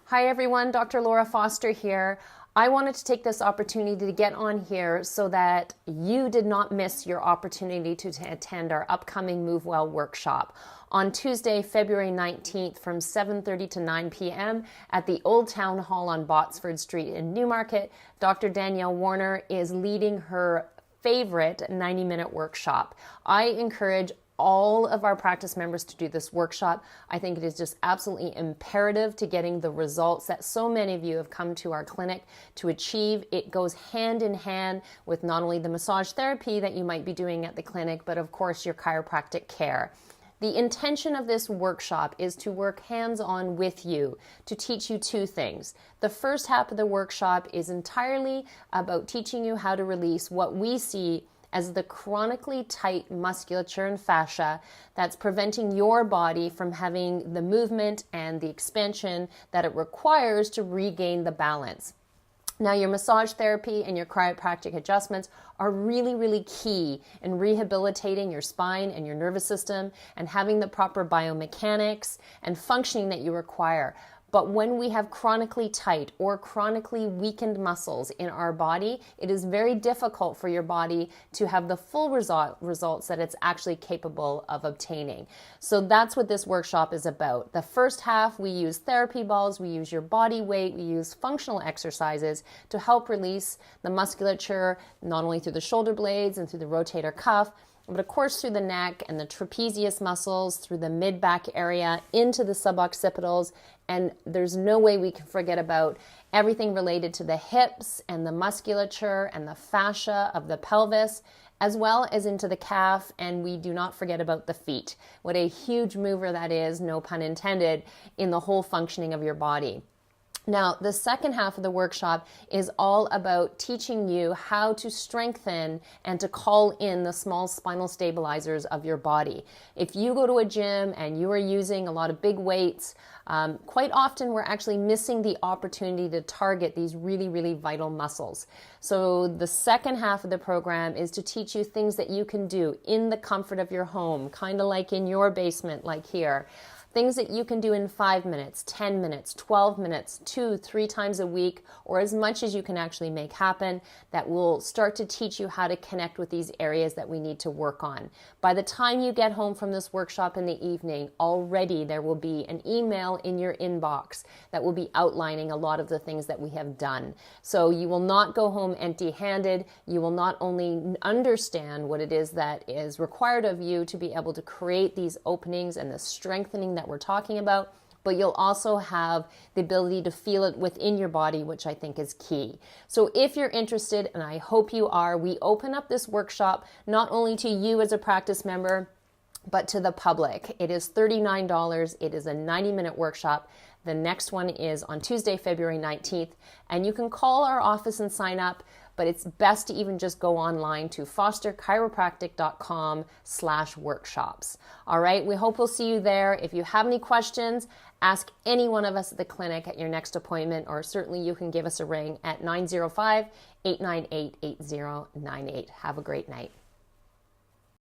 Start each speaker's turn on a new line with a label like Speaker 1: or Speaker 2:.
Speaker 1: Hi everyone, Dr. Laura Foster here. I wanted to take this opportunity to get on here so that you did not miss your opportunity to attend our upcoming Move Well workshop on Tuesday, February 19th from 7:30 to 9 p.m. at the Old Town Hall on Botsford Street in Newmarket. Dr. Danielle Warner is leading her favorite 90-minute workshop. I encourage all of our practice members to do this workshop. I think it is just absolutely imperative to getting the results that so many of you have come to our clinic to achieve. It goes hand in hand with not only the massage therapy that you might be doing at the clinic, but of course your chiropractic care. The intention of this workshop is to work hands-on with you to teach you two things. The first half of the workshop is entirely about teaching you how to release what we see as the chronically tight musculature and fascia that's preventing your body from having the movement and the expansion that it requires to regain the balance. Now, your massage therapy and your chiropractic adjustments are really, really key in rehabilitating your spine and your nervous system and having the proper biomechanics and functioning that you require. But when we have chronically tight or chronically weakened muscles in our body, it is very difficult for your body to have the full results that it's actually capable of obtaining. So that's what this workshop is about. The first half, we use therapy balls, we use your body weight, we use functional exercises to help release the musculature, not only through the shoulder blades and through the rotator cuff, but of course through the neck and the trapezius muscles, through the mid-back area, into the suboccipitals, and there's no way we can forget about everything related to the hips and the musculature and the fascia of the pelvis, as well as into the calf, and we do not forget about the feet. What a huge mover that is, no pun intended, in the whole functioning of your body. Now, the second half of the workshop is all about teaching you how to strengthen and to call in the small spinal stabilizers of your body. If you go to a gym and you are using a lot of big weights, quite often we're actually missing the opportunity to target these really, really vital muscles. So the second half of the program is to teach you things that you can do in the comfort of your home, kind of like in your basement, like here. Things that you can do in 5 minutes, 10 minutes, 12 minutes, 2-3 times a week, or as much as you can actually make happen, that will start to teach you how to connect with these areas that we need to work on. By the time you get home from this workshop in the evening, already there will be an email in your inbox that will be outlining a lot of the things that we have done. So you will not go home empty-handed. You will not only understand what it is that is required of you to be able to create these openings and the strengthening that we're talking about, but you'll also have the ability to feel it within your body, which I think is key. So if you're interested, and I hope you are, we open up this workshop not only to you as a practice member, but to the public. It is $39. It is a 90-minute workshop. The next one is on Tuesday, February 19th, and you can call our office and sign up, but it's best to even just go online to fosterchiropractic.com/workshops. All right, we hope we'll see you there. If you have any questions, ask any one of us at the clinic at your next appointment, or certainly you can give us a ring at 905-898-8098. Have a great night.